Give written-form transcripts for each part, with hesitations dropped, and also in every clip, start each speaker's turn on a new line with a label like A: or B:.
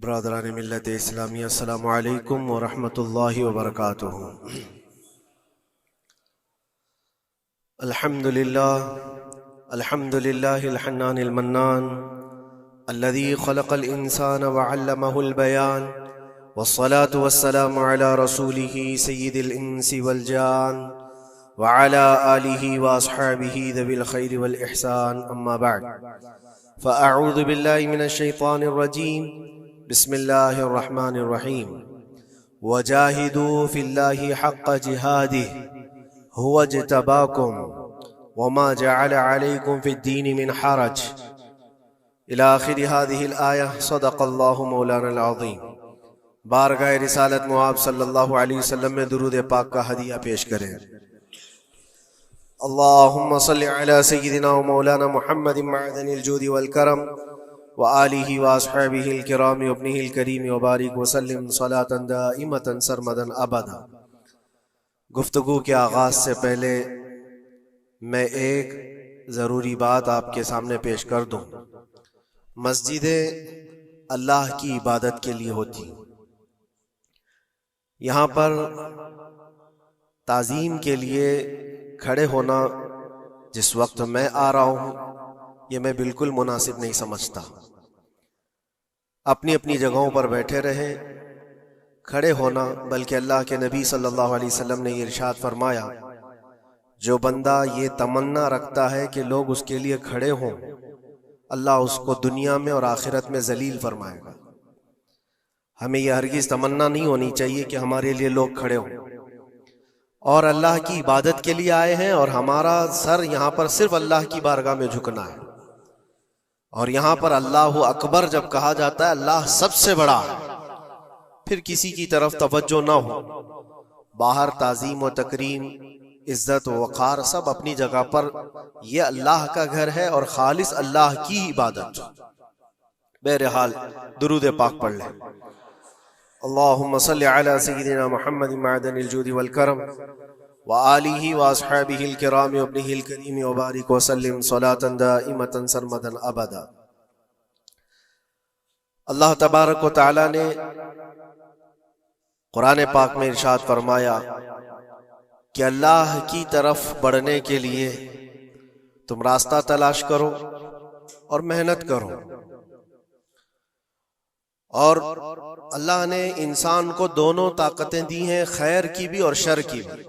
A: ब्रादरान मिल्लत इस्लामी अस्सलामु अलैकुम व रहमतुल्लाहि व बरकातुहू। अल्हम्दुलिल्लाहिल हन्नानिल मन्नान अल्लज़ी खलक़ल इंसाना व अल्लमहुल बयान वस्सलातु वस्सलामु अला रसूलिही सय्यिदिल इंसी वल जान व अला आलिही व अस्हाबिही ज़विल खैरि वल इहसान, अम्मा बअद। फ़अऊज़ु बिल्लाहि मिनश शैतानिर रजीम, बिस्मिल्लाहिर रहमानिर रहीम। वजाहिदू फिल्लाहि हक़्क़ जिहादिही हुवा इज्तबाकुम वमा जअल अलैकुम फिद्दीनि मिन हरज इला आखिरि हाज़िहिल आया। सदक़ल्लाहु मौलानाल अज़ीम। बारगाह रिसालत मुआब सल्लल्लाहु अलैहि वसल्लम में दुरूद पाक का हदिया पेश करें। अल्लाहुम्मा सल्लि अला सय्यिदिना व मौलाना मुहम्मदिन मअदनिल जूदि वल करम व आलिहि व अस्हाबिहिल किराम व इब्निहिल करीम व बारिक व सल्लिम सलातन दाइमतन सरमदन अबदा। गुफ्तगू के आगाज से पहले मैं एक ज़रूरी बात आपके सामने पेश कर दूं। मस्जिदें अल्लाह की इबादत के लिए होती, यहाँ पर ताज़ीम के लिए खड़े होना जिस वक्त मैं आ रहा हूँ ये मैं बिल्कुल मुनासिब नहीं समझता। अपनी अपनी जगहों पर बैठे रहें, खड़े होना, बल्कि अल्लाह के नबी सल्लल्लाहु अलैहि वसल्लम ने इरशाद फरमाया, जो बंदा ये तमन्ना रखता है कि लोग उसके लिए खड़े हों, अल्लाह उसको दुनिया में और आखिरत में जलील फरमाएगा। हमें यह हरगिज़ तमन्ना नहीं होनी चाहिए कि हमारे लिए लोग खड़े हों, और अल्लाह की इबादत के लिए आए हैं और हमारा सर यहाँ पर सिर्फ अल्लाह की बारगाह में झुकना है। और यहाँ पर अल्लाहु अकबर जब कहा जाता है, अल्लाह सबसे बड़ा है, फिर किसी की तरफ तवज्जो ना हो। बाहर ताज़ीम व तकरीम, इज्जत व वक़ार सब अपनी जगह पर, यह अल्लाह का घर है और खालिस अल्लाह की इबादत। बहरहाल दुरूद पाक पढ़ लें। अल्लाहुम्मा सल्लि अला सय्यिदिना मुहम्मदिन मअदनिल जूदि वल करम व आलिहि व अस्हाबिहिल किराम व इब्निहिल करीम व बारिक व सल्लिम सलातन दाइमतन सरमदन अबदा। अल्लाह तबारक व तआला ने कुरान पाक में इरशाद फरमाया कि अल्लाह की तरफ बढ़ने के लिए तुम रास्ता तलाश करो और मेहनत करो। और अल्लाह ने इंसान को दोनों ताकतें दी हैं, खैर की भी और शर की भी,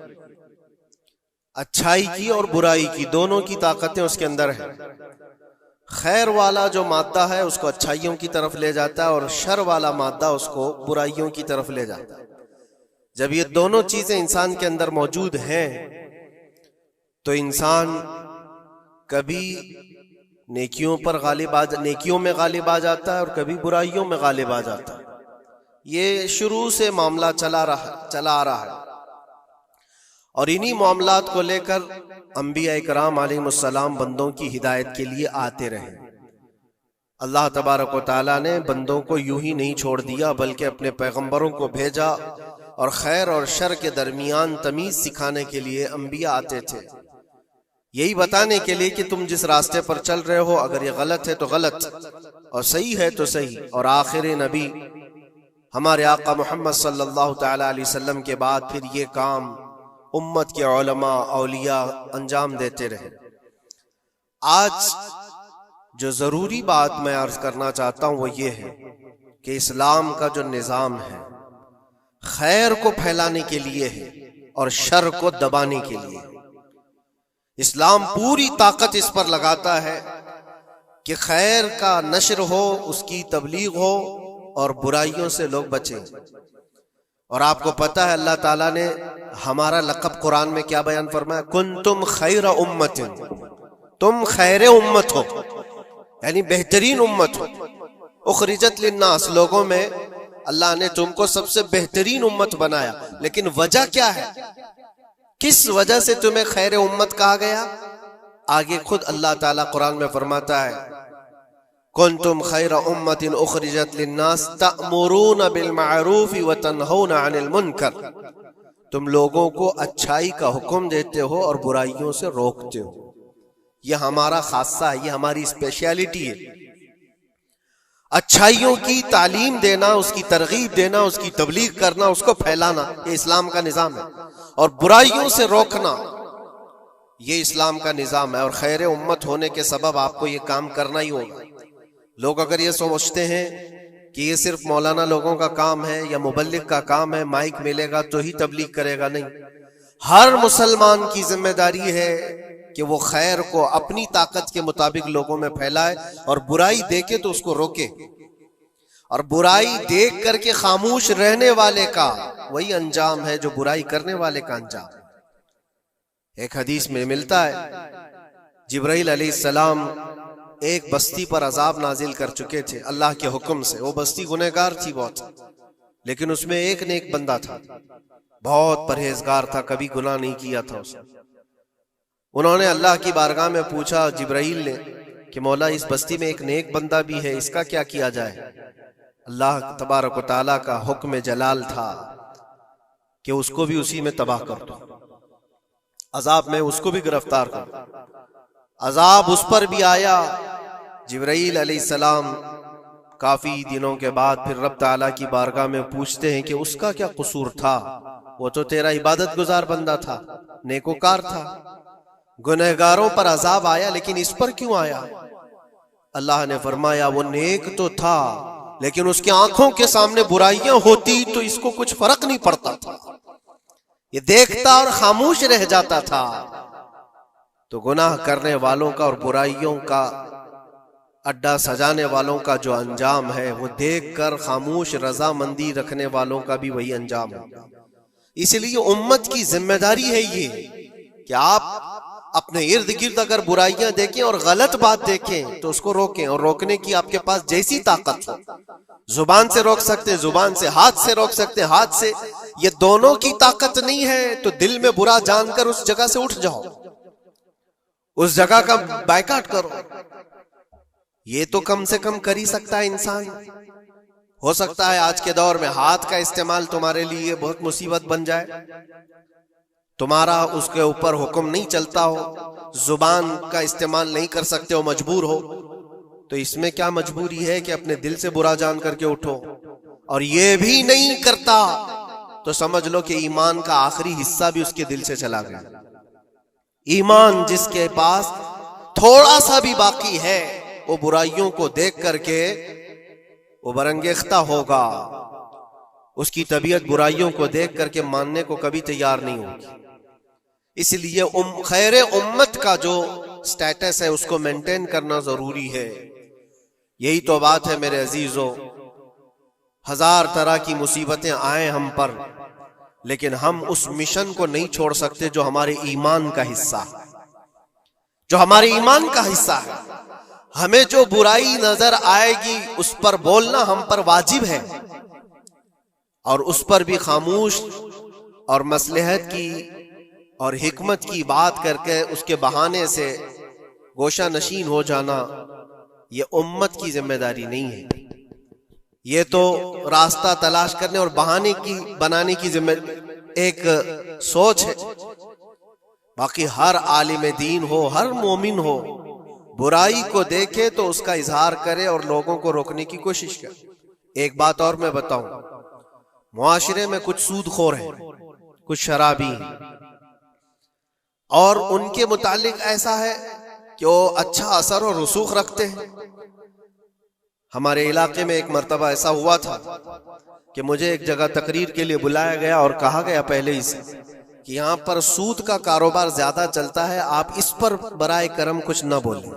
A: अच्छाई की और बुराई की, दोनों की ताकतें उसके अंदर हैं। खैर वाला जो मादा है उसको अच्छाइयों की तरफ ले जाता है और शर वाला मादा उसको बुराइयों की तरफ ले जाता है। जब ये दोनों चीजें इंसान के अंदर मौजूद हैं तो इंसान कभी नेकियों में गालिब आ जाता है और कभी बुराइयों में गालिब आ जाता है। ये शुरू से मामला चला आ रहा है और इन्हीं मामलात को लेकर अंबिया इकराम अलैहिमुस्सलाम बंदों की हिदायत के लिए आते रहे। अल्लाह तबारक व तआला ने बंदों को यूं ही नहीं छोड़ दिया, बल्कि अपने पैगंबरों को भेजा और खैर और शर के दरमियान तमीज सिखाने के लिए अंबिया आते थे, यही बताने के लिए कि तुम जिस रास्ते पर चल रहे हो, अगर ये गलत है तो गलत और सही है तो सही। और आखिरी नबी हमारे आका मोहम्मद सल्लल्लाहु तआला अलैहि वसल्लम के बाद फिर ये काम उम्मत के उलमा औलिया अंजाम देते रहे। आज जो जरूरी बात मैं अर्ज करना चाहता हूं वो ये है कि इस्लाम का जो निजाम है खैर को फैलाने के लिए है और शर को दबाने के लिए है। इस्लाम पूरी ताकत इस पर लगाता है कि खैर का नशर हो, उसकी तबलीग हो और बुराइयों से लोग बचें। और आपको पता है अल्लाह ताला ने हमारा लक़ब कुरान में क्या बयान फरमाया, कुंतुम खैर उम्मतिन, तुम खैर उम्मत हो, यानी बेहतरीन उम्मत हो। उखरिजत लिन्नास, लोगों में अल्लाह ने तुमको सबसे बेहतरीन उम्मत बनाया। लेकिन वजह क्या है, किस वजह से तुम्हें खैर उम्मत कहा गया? आगे खुद अल्लाह ताला कुरान में फरमाता है, कुंतुम खैर उम्मतिन उखरिजत लिन्नास तअमुरून बिल मारूफ व तनहौना अनिल मुनकर, तुम लोगों को अच्छाई का हुक्म देते हो और बुराइयों से रोकते हो। यह हमारा खासा है, यह हमारी स्पेशलिटी है। अच्छाइयों की तालीम देना, उसकी तरगीब देना, उसकी तबलीग करना, उसको फैलाना, ये इस्लाम का निजाम है। और बुराइयों से रोकना, ये इस्लाम का निजाम है। और खैर उम्मत होने के सबब आपको ये काम करना ही होगा। लोग अगर ये सोचते हैं कि ये सिर्फ मौलाना लोगों का काम है या मुबल्लिग का काम है, माइक मिलेगा तो ही तबलीग करेगा, नहीं। हर मुसलमान की जिम्मेदारी है कि वो खैर को अपनी ताकत के मुताबिक लोगों में फैलाए, और बुराई देखे तो उसको रोके। और बुराई देख करके खामोश रहने वाले का वही अंजाम है जो बुराई करने वाले का अंजाम। एक हदीस में मिलता है, जिब्राइल अलैहिस्सलाम एक बस्ती पर अजाब नाजिल कर चुके थे अल्लाह के हुक्म से। वो बस्ती गुनहगार थी बहुत, लेकिन उसमें एक नेक बंदा था, बहुत परहेजगार था, कभी गुनाह नहीं किया था उसने। उन्होंने अल्लाह की बारगाह में पूछा जिब्राइल ने कि मौला, इस बस्ती में एक नेक बंदा भी है, इसका क्या किया जाए? अल्लाह तबारक व तआला का हुक्म जलाल था कि उसको भी उसी में तबाह कर दो, अजाब में उसको भी गिरफ्तार कर दो। अजाब उस पर भी आया। जिब्राइल अलैहिस्सलाम काफी दिनों के बाद फिर रब ताला की बारगाह में पूछते हैं कि उसका क्या कसूर था? वो तो तेरा इबादत गुजार बंदा था, नेकोकार था, गुनहगारों पर अजाब आया, लेकिन इस पर क्यों आया? अल्लाह ने फरमाया वो नेक तो था, लेकिन उसकी आंखों के सामने बुराइयां होती तो इसको कुछ फर्क नहीं पड़ता था, ये देखता और खामोश रह जाता था। तो गुनाह करने वालों का और बुराइयों का अड्डा सजाने वालों का जो अंजाम है, वो देखकर खामोश रजामंदी रखने वालों का भी वही अंजाम होगा। इसलिए उम्मत की जिम्मेदारी है ये कि आप अपने इर्द गिर्द अगर बुराइयां देखें और गलत बात देखें तो उसको रोकें। और रोकने की आपके पास जैसी ताकत हो, जुबान से रोक सकते हैं, जुबान से, हाथ से रोक सकते हैं, हाथ से। ये दोनों की ताकत नहीं है तो दिल में बुरा जानकर उस जगह से उठ जाओ, उस जगह का बायकाट करो। ये तो कम से कम कर ही सकता है इंसान। हो सकता है आज के दौर में हाथ का इस्तेमाल तुम्हारे लिए बहुत मुसीबत बन जाए, तुम्हारा उसके ऊपर हुक्म नहीं चलता हो, जुबान का इस्तेमाल नहीं कर सकते हो, मजबूर हो, तो इसमें क्या मजबूरी है कि अपने दिल से बुरा जान करके उठो। और ये भी नहीं करता तो समझ लो कि ईमान का आखिरी हिस्सा भी उसके दिल से चला गया। ईमान जिसके पास थोड़ा सा भी बाकी है, वो बुराइयों को देख करके वो बरंगेख्ता होगा, उसकी तबीयत बुराइयों को देख करके मानने को कभी तैयार नहीं होगी। इसलिए खैर उम्मत का जो स्टेटस है उसको मेंटेन करना जरूरी है। यही तो बात है मेरे अजीजों, हजार तरह की मुसीबतें आए हम पर, लेकिन हम उस मिशन को नहीं छोड़ सकते जो हमारे ईमान का हिस्सा है, जो हमारे ईमान का हिस्सा है। हमें जो बुराई नजर आएगी उस पर बोलना हम पर वाजिब है, और उस पर भी खामोश और मसलहत की और हिकमत की बात करके उसके बहाने से गोशा नशीन हो जाना, ये उम्मत की जिम्मेदारी नहीं है। ये तो रास्ता तलाश करने और बहाने की बनाने की एक सोच है। बाकी हर आलिम दीन हो, हर मोमिन हो, बुराई को देखे तो उसका इजहार करे और लोगों को रोकने की कोशिश करे। एक बात और मैं बताऊं, मुआशरे में कुछ सूदखोर हैं, कुछ शराबी हैं, और उनके मुतालिक ऐसा है कि वो अच्छा असर और रसूख रखते हैं। हमारे इलाके में एक मर्तबा ऐसा हुआ था कि मुझे एक जगह तकरीर के लिए बुलाया गया और कहा गया पहले ही से कि यहाँ पर सूद का कारोबार ज्यादा चलता है, आप इस पर बराए करम कुछ न बोलें,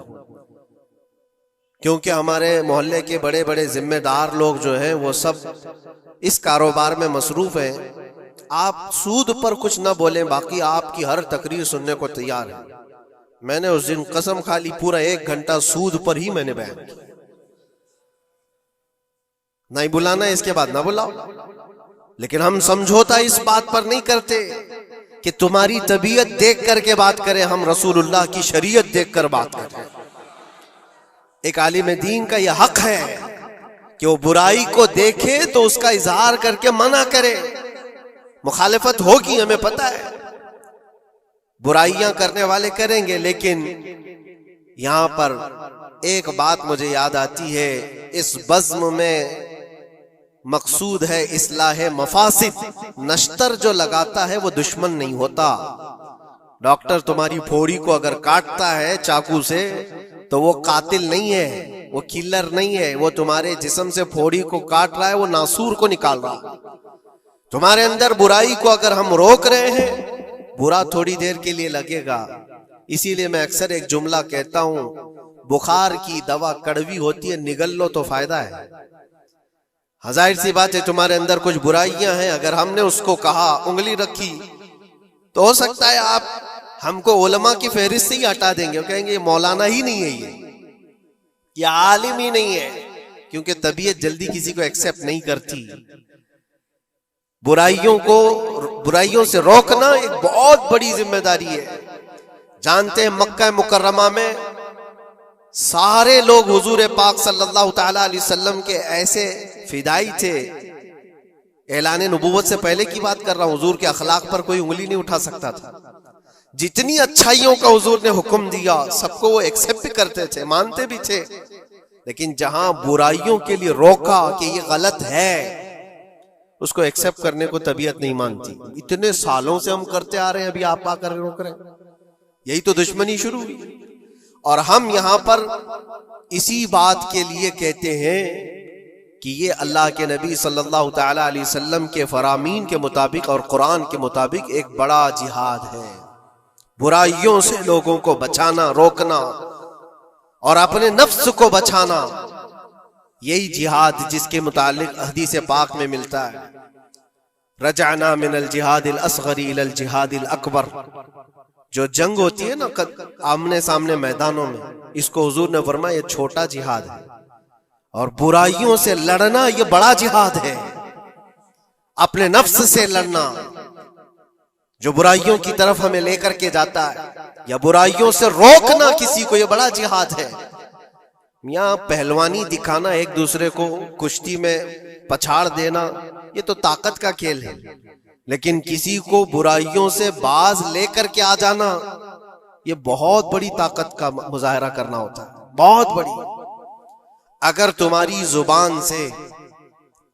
A: क्योंकि हमारे मोहल्ले के बड़े बड़े जिम्मेदार लोग जो हैं वो सब इस कारोबार में मसरूफ हैं। आप सूद पर कुछ न बोलें, बाकी आपकी हर तकरीर सुनने को तैयार है। मैंने उस दिन कसम खा ली, पूरा 1 घंटा सूद पर ही मैंने बयान किया। नहीं बुलाना इसके बाद ना बुलाओ, लेकिन हम समझौता इस बात पर नहीं करते कि तुम्हारी तबीयत देख करके बात करें, हम रसूलुल्लाह की शरीयत देख कर बात करें। एक आलिम दीन का यह हक है कि वो बुराई को देखे तो उसका इजहार करके मना करे। मुखालिफत होगी, हमें पता है, बुराइयां करने वाले करेंगे, लेकिन यहां पर एक बात मुझे याद आती है, इस बज़्म में मकसूद है इस्लाह मफासिद। नश्तर जो लगाता है वो दुश्मन नहीं होता। डॉक्टर तुम्हारी फोड़ी को अगर काटता है चाकू से तो वो कातिल नहीं है, वो किलर नहीं है, वो तुम्हारे जिस्म से फोड़ी को काट रहा है, वो नासूर को निकाल रहा है। तुम्हारे अंदर बुराई को अगर हम रोक रहे हैं, बुरा थोड़ी देर के लिए लगेगा। इसीलिए मैं अक्सर एक जुमला कहता हूं, बुखार की दवा कड़वी होती है, निगल लो तो फायदा है। जाहिर सी बात है तुम्हारे अंदर कुछ बुराइयां हैं, अगर हमने उसको कहा, उंगली रखी, तो हो सकता है आप हमको उलमा की फहरिस्त से ही हटा देंगे, कहेंगे ये मौलाना ही नहीं है, ये आलिम ही नहीं है, क्योंकि तबीयत जल्दी किसी को एक्सेप्ट नहीं करती। बुराइयों से रोकना एक बहुत बड़ी जिम्मेदारी है। जानते हैं मक्का मुकर्रमा में सारे लोग हुजूर पाक सल्लल्लाहु तआला अलैहि वसल्लम के ऐसे फिदाई थे, ऐलान नबूवत से पहले की बात कर रहा हूं, हुजूर के अखलाक पर कोई उंगली नहीं उठा सकता था। जितनी अच्छाइयों का हुजूर ने हुक्म दिया सबको वो एक्सेप्ट करते थे, मानते भी थे, लेकिन जहां बुराइयों के लिए रोका कि ये गलत है, उसको एक्सेप्ट करने को तबीयत नहीं मानती। इतने सालों से हम करते आ रहे हैं, अभी आप आकर रोक रहे हैं, यही तो दुश्मनी शुरू हुई। और हम यहां पर इसी बात के लिए कहते हैं कि ये अल्लाह के नबी सल्लल्लाहु तआला अलैहि वसल्लम के फरामीन के मुताबिक और कुरान के मुताबिक एक बड़ा जिहाद है। बुराइयों से लोगों को बचाना, रोकना और अपने नफ्स को बचाना, यही जिहाद जिसके मुतालिक हदीस पाक में मिलता है, रजाना मिनल जिहादिल असगरी इलल जिहादिल अकबर। जो जंग होती है ना आमने सामने मैदानों में, इसको हुजूर ने फरमाया ये छोटा जिहाद है, और बुराइयों से लड़ना ये बड़ा जिहाद है। अपने नफ्स से लड़ना जो बुराइयों की तरफ हमें लेकर के जाता है, या बुराइयों से रोकना किसी को, ये बड़ा जिहाद है। मियां पहलवानी दिखाना, एक दूसरे को कुश्ती में पछाड़ देना, ये तो ताकत का खेल है, लेकिन किसी को बुराइयों से बाज लेकर के आ जाना, ये बहुत बड़ी ताकत का मुजाहरा करना होता है, बहुत बड़ी। अगर तुम्हारी जुबान से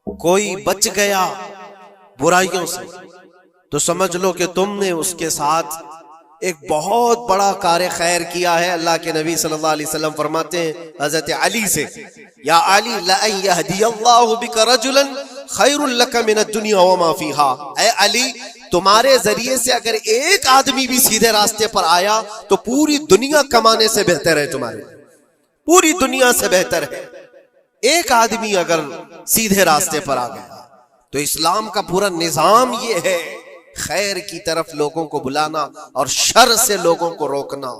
A: कोई बच गया बुराइयों से, तो समझ लो कि तुमने उसके साथ एक बहुत बड़ा कार्य खैर किया है। अल्लाह के नबी सल्लल्लाहु अलैहि वसल्लम फरमाते हैं हजरत अली से, या अली लअन यहदियल्लाहु बिका रजुलन खैरुल लका मिनद दुनिया व मा फीहा। ऐ अली, तुम्हारे जरिए से अगर एक आदमी भी सीधे रास्ते पर आया तो पूरी दुनिया कमाने से बेहतर है, तुम्हारे पूरी दुनिया से बेहतर है। एक आदमी अगर सीधे रास्ते पर आ गया तो इस्लाम का पूरा निजाम ये है, खैर की तरफ लोगों को बुलाना और शर से लोगों को रोकना।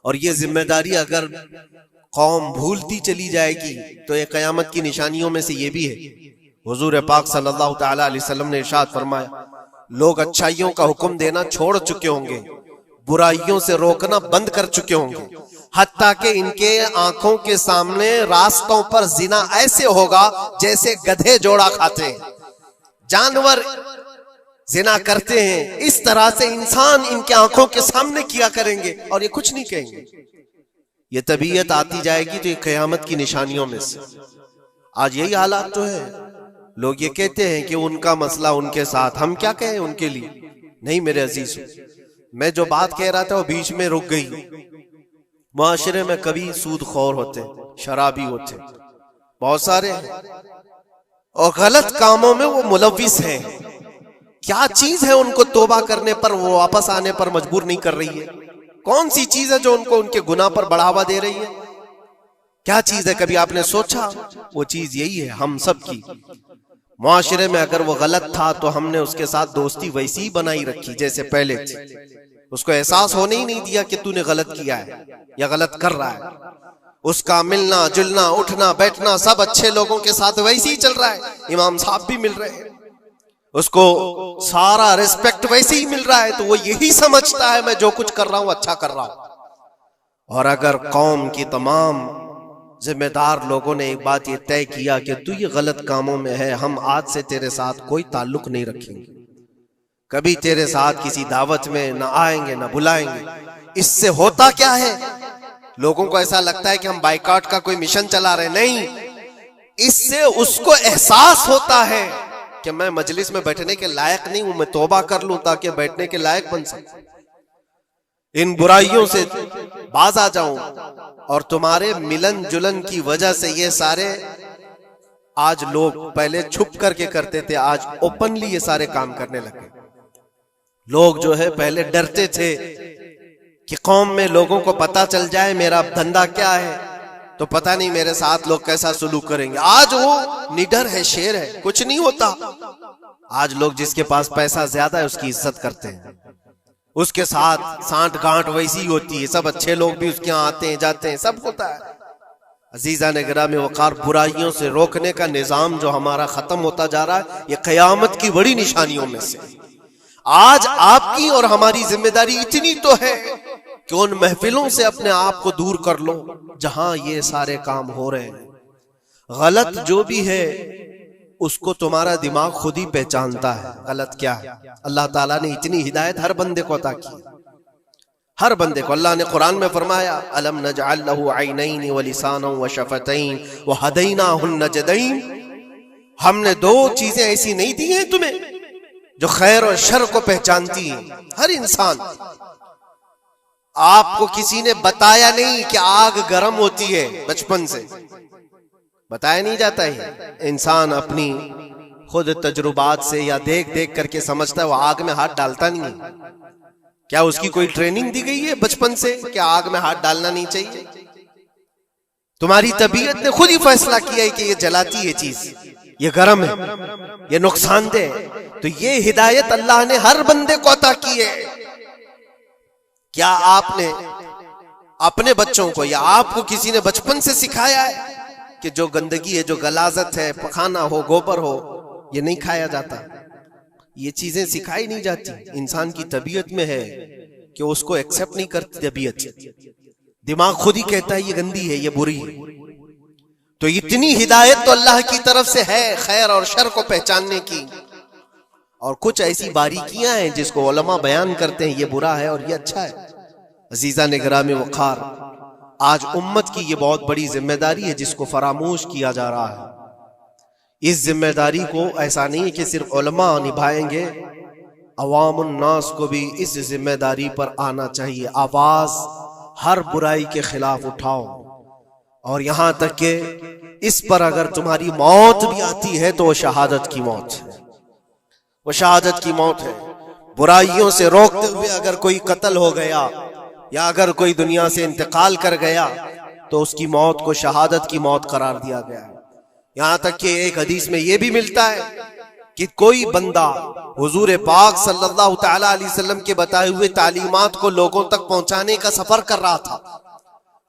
A: और ये जिम्मेदारी अगर कौम भूलती चली जाएगी तो ये कयामत की निशानियों में से ये भी है। हुजूर पाक सल्लल्लाहु तआला अलैहि वसल्लम ने इरशाद फरमाया, लोग अच्छाइयों का हुक्म देना छोड़ चुके होंगे, बुराइयों से रोकना बंद कर चुके होंगे, हत्ता कि इनके आंखों के सामने रास्तों पर जिना ऐसे होगा जैसे गधे जोड़ा खाते हैं, जानवर जिना करते हैं, इस तरह से इंसान इनके आंखों के सामने किया करेंगे और ये कुछ नहीं कहेंगे। ये तबीयत आती जाएगी तो ये कयामत की निशानियों में से। आज यही हालात तो है। लोग ये कहते हैं कि उनका मसला उनके साथ, हम क्या कहें उनके लिए। नहीं मेरे अजीज, मैं जो बात कह रहा था वो बीच में रुक गई। मुआशरे में कभी सूदखोर होते, शराबी होते, बहुत सारे हैं, और गलत कामों में वो मुलविस हैं। क्या चीज है उनको तौबा करने पर, वो वापस आने पर मजबूर नहीं कर रही है? कौन सी चीज है जो उनको उनके गुनाह पर बढ़ावा दे रही है? क्या चीज है? कभी आपने सोचा? वो चीज यही है हम सब की। मुआशरे में अगर वो गलत था तो हमने उसके साथ दोस्ती वैसी ही बनाई रखी जैसे पहले थी। उसको एहसास होने ही नहीं दिया कि तूने गलत किया है या गलत कर रहा है। उसका मिलना जुलना उठना बैठना सब अच्छे लोगों के साथ वैसे ही चल रहा है। इमाम साहब भी मिल रहे हैं, उसको सारा रिस्पेक्ट वैसे ही मिल रहा है, तो वो यही समझता है मैं जो कुछ कर रहा हूं अच्छा कर रहा हूं। और अगर कौम की तमाम जिम्मेदार लोगों ने एक बात ये तय किया कि तू ये गलत कामों में है, हम आज से तेरे साथ कोई ताल्लुक नहीं रखेंगे, कभी तेरे साथ किसी दावत में ना आएंगे ना बुलाएंगे। इससे होता क्या है लोगों को ऐसा लगता है कि हम बाइकआउट का कोई मिशन चला रहे, नहीं, इससे उसको एहसास होता है कि मैं मजलिस में बैठने के लायक नहीं हूं, मैं तौबा कर लूं ताकि बैठने के लायक बन सकूं, इन बुराइयों से बाज आ जाऊं। और तुम्हारे मिलन जुलन की वजह से ये सारे आज लोग पहले छुप करके करते थे, आज ओपनली ये सारे काम करने लगे। लोग जो है पहले डरते थे कि कौम में लोगों को पता चल जाए मेरा धंधा क्या है तो पता नहीं मेरे साथ लोग कैसा सुलूक करेंगे। आज वो निडर है, शेर है, कुछ नहीं होता। आज लोग जिसके पास पैसा ज्यादा है उसकी इज्जत करते हैं, उसके साथ सांठ गांठ वैसी ही होती है, सब अच्छे लोग भी उसके यहाँ आते हैं जाते हैं, सब होता है। अजीजा ने गिरामी वकार, बुराइयों से रोकने का निजाम जो हमारा खत्म होता जा रहा है, ये कयामत की बड़ी निशानियों में से। आज आपकी और हमारी जिम्मेदारी इतनी तो है कि उन महफिलों से अपने आप को दूर कर लो जहां ये सारे काम हो रहे हैं। गलत जो भी है उसको तुम्हारा दिमाग खुद ही पहचानता है गलत क्या है। अल्लाह ताला ने इतनी हिदायत हर बंदे को अता की, हर बंदे को। अल्लाह ने कुरान में फरमाया, अलम नजअल लहू ऐनैन व लिसानन व शफतैन व हदैनाहुन नजदैन, हमने दो चीजें ऐसी नहीं दी हैं तुम्हें जो खैर और शर को पहचानती हैं। हर इंसान, आपको किसी ने बताया नहीं कि आग गर्म होती है, बचपन से बताया नहीं जाता है। इंसान अपनी खुद तजुर्बात से या देख देख करके समझता है, वो आग में हाथ डालता नहीं है। क्या उसकी कोई ट्रेनिंग दी गई है बचपन से कि आग में हाथ डालना नहीं चाहिए? तुम्हारी तबीयत ने खुद ही फैसला किया है कि ये जलाती है चीज, ये गर्म है, ये नुकसानदेह है। तो ये हिदायत अल्लाह ने हर बंदे को अता की है। क्या आपने अपने बच्चों को या आपको किसी ने बचपन से सिखाया है कि जो गंदगी है, जो गलाजत है, पखाना हो, गोबर हो, ये नहीं खाया जाता? ये चीजें सिखाई नहीं जाती। इंसान की तबीयत में है कि उसको एक्सेप्ट नहीं करती तबीयत, दिमाग खुद ही कहता है ये गंदी है, ये बुरी है। तो इतनी हिदायत तो अल्लाह की तरफ से है खैर और शर को पहचानने की। और कुछ ऐसी बारीकियां हैं जिसको उलमा बयान करते हैं, ये बुरा है और ये अच्छा है। अजीजा ने गिरामी वकार, आज उम्मत की ये बहुत बड़ी जिम्मेदारी है जिसको फरामोश किया जा रहा है। इस जिम्मेदारी को ऐसा नहीं है कि सिर्फ उलमा निभाएंगे, अवामुन नास को भी इस जिम्मेदारी पर आना चाहिए। आवाज हर बुराई के खिलाफ उठाओ, और यहां तक कि इस पर अगर तुम्हारी मौत भी आती है तो वो शहादत की मौत है, वो शहादत की मौत है। बुराइयों से रोकते हुए अगर कोई कत्ल हो गया या अगर कोई दुनिया से इंतकाल कर गया तो उसकी मौत को शहादत की मौत करार दिया गया है। यहां तक कि एक हदीस में यह भी मिलता है कि कोई बंदा हुजूर पाक सल्लल्लाहु तआला अलैहि वसल्लम के बताए हुए तालीमात को लोगों तक पहुंचाने का सफर कर रहा था,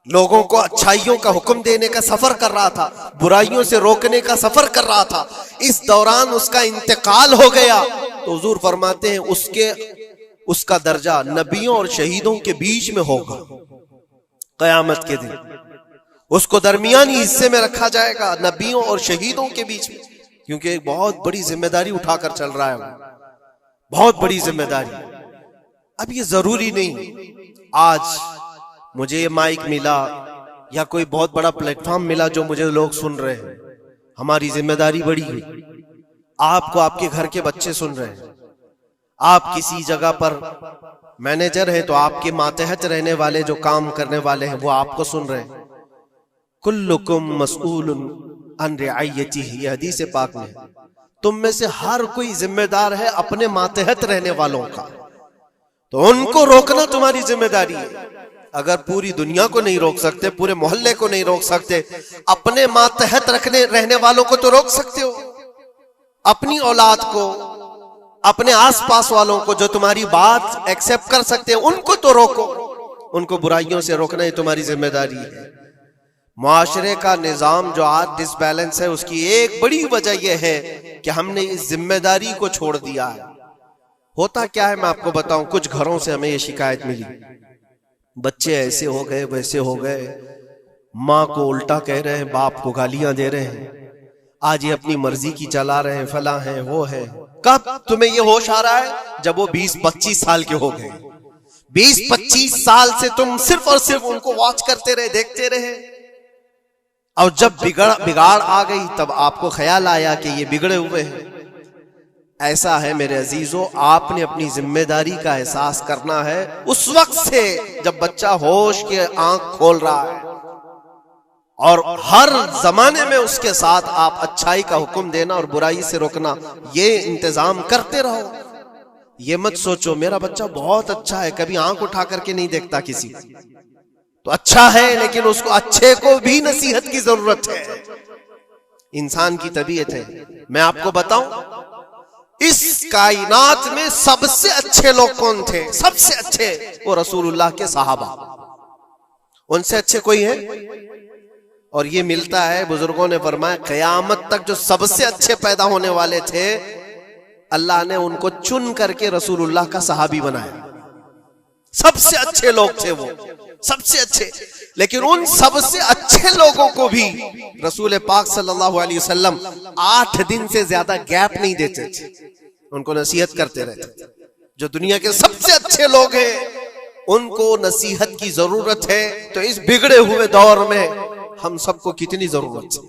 A: लोगों को अच्छाइयों का हुक्म देने का सफर कर रहा था, बुराइयों से रोकने का सफर कर रहा था। इस दौरान उसका इंतकाल हो गया तो हुजूर फरमाते हैं उसका दर्जा नबियों और शहीदों के बीच में होगा कयामत के दिन। उसको दरमियानी हिस्से में रखा जाएगा नबियों और शहीदों के बीच में, क्योंकि एक बहुत बड़ी जिम्मेदारी उठाकर चल रहा है, बहुत बड़ी जिम्मेदारी। अब ये जरूरी नहीं आज मुझे ये माइक मिला या कोई बहुत बड़ा प्लेटफॉर्म मिला जो मुझे लोग सुन रहे हैं, हमारी जिम्मेदारी बड़ी है। आपको आपके घर के बच्चे सुन रहे हैं, आप किसी जगह पर मैनेजर हैं तो आपके मातहत रहने वाले जो काम करने वाले हैं वो आपको सुन रहे हैं। कुल्लुकुम मसऊलुन अन रिअयतिही, ये हदीस पाक में, तुम में से हर कोई जिम्मेदार है अपने मातहत रहने वालों का, तो उनको रोकना तुम्हारी जिम्मेदारी है। अगर पूरी दुनिया को नहीं रोक सकते, पूरे मोहल्ले को नहीं रोक सकते, अपने मातहत रहने वालों को तो रोक सकते हो। अपनी औलाद को, अपने आसपास वालों को जो तुम्हारी बात एक्सेप्ट कर सकते हैं उनको तो रोको, उनको बुराइयों से रोकना ही तुम्हारी जिम्मेदारी है। मुआशरे का निजाम जो आज डिसबैलेंस है उसकी एक बड़ी वजह यह है कि हमने इस जिम्मेदारी को छोड़ दिया है। होता क्या है मैं आपको बताऊं, कुछ घरों से हमें ये शिकायत मिली, बच्चे ऐसे हो गए वैसे हो गए, माँ को उल्टा कह रहे हैं, बाप को गालियां दे रहे हैं, आज ये अपनी मर्जी की चला रहे हैं, फला है वो है। कब तुम्हें ये होश आ रहा है? जब वो 20-25 साल के हो गए, 20-25 साल से तुम सिर्फ और सिर्फ उनको वॉच करते रहे, देखते रहे, और जब बिगाड़ आ गई तब आपको ख्याल आया कि ये बिगड़े हुए हैं। ऐसा है मेरे अजीजों, आपने अपनी जिम्मेदारी का एहसास करना है उस वक्त से जब बच्चा होश के आंख खोल रहा है, और हर जमाने में उसके साथ आप अच्छाई का हुक्म देना और बुराई से रोकना, ये इंतजाम करते रहो। ये मत सोचो मेरा बच्चा बहुत अच्छा है, कभी आंख उठा करके नहीं देखता किसी, तो अच्छा है, लेकिन उसको अच्छे को भी नसीहत की जरूरत है। इंसान की तबीयत है। मैं आपको बताऊं, इस कायनात में सबसे अच्छे लोग कौन थे? सबसे अच्छे वो रसूलुल्लाह के सहाबा, उनसे अच्छे कोई है? और ये मिलता है, बुजुर्गों ने फरमाया क़यामत तक जो सबसे अच्छे पैदा होने वाले थे, अल्लाह ने उनको चुन करके रसूलुल्लाह का सहाबी बनाया। सबसे अच्छे लोग थे वो, सबसे अच्छे। लेकिन उन सबसे अच्छे लोगों को भी रसूल पाक सल्लल्लाहु अलैहि वसल्लम 8 दिन से ज्यादा गैप नहीं देते थे, उनको नसीहत करते रहते थे। जो दुनिया के सबसे अच्छे लोग हैं उनको नसीहत की जरूरत है, तो इस बिगड़े हुए दौर में हम सबको कितनी जरूरत है।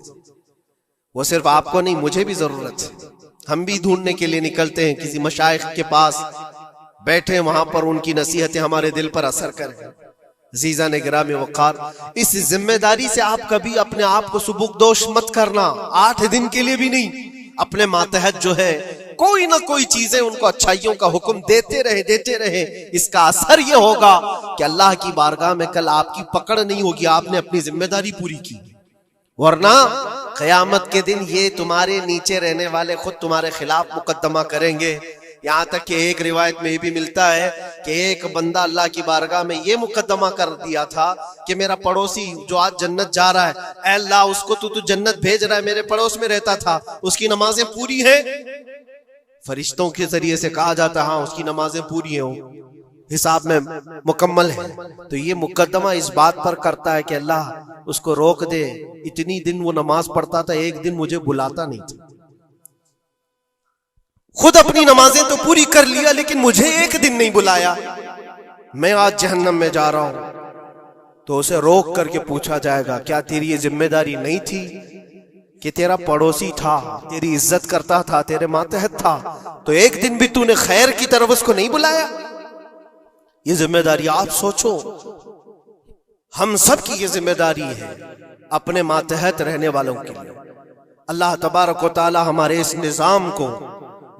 A: वो सिर्फ आपको नहीं, मुझे भी जरूरत है। हम भी ढूंढने के लिए निकलते हैं किसी मशाइख के पास, बैठे वहां पर उनकी नसीहतें हमारे दिल पर असर करें। अज़ीज़ान गिरामी वक़ार, इस जिम्मेदारी से आप कभी अपने आप को सुबुकदोश मत करना। 8 दिन के लिए भी नहीं, अपने मातहत जो है कोई ना कोई चीजें उनको अच्छाइयों का हुक्म देते रहे। इसका असर ये होगा कि अल्लाह की बारगाह में कल आपकी पकड़ नहीं होगी, आपने अपनी जिम्मेदारी पूरी की। वरना क़यामत के दिन ये तुम्हारे नीचे रहने वाले खुद तुम्हारे खिलाफ मुकदमा करेंगे। यहाँ तक कि एक रिवायत में ये भी मिलता है कि एक बंदा अल्लाह की बारगाह में ये मुकदमा कर दिया था कि मेरा पड़ोसी जो आज जन्नत जा रहा है, ऐ अल्लाह उसको तू जन्नत भेज रहा है, मेरे पड़ोस में रहता था, उसकी नमाजें पूरी हैं। फरिश्तों के जरिए से कहा जाता है हाँ उसकी नमाजें पूरी हैं, हिसाब में मुकम्मल है। तो ये मुकदमा इस बात पर करता है कि अल्लाह उसको रोक दे, इतनी दिन वो नमाज पढ़ता था, एक दिन मुझे बुलाता नहीं था, खुद अपनी नमाजें तो पूरी कर लिया लेकिन मुझे एक दिन नहीं बुलाया, मैं आज जहन्नम में जा रहा हूं। तो उसे रोक करके पूछा जाएगा क्या तेरी ये जिम्मेदारी नहीं थी कि तेरा पड़ोसी था, तेरी इज्जत करता था, तेरे मातहत था, तो एक दिन भी तूने खैर की तरफ उसको नहीं बुलाया? ये जिम्मेदारी आप सोचो, हम सब की ये जिम्मेदारी है अपने मातहत रहने वालों के लिए। अल्लाह तबारक व तआला हमारे इस निजाम को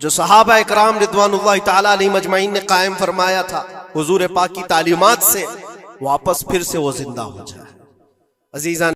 A: जो सहाबा इकराम रिदवानुल्लाहि तआला अलैहिम अजमईन ने कायम फरमाया था हुजूर पाक की तालीमात से, वापस फिर से वो जिंदा हो जाए। अजीज़ान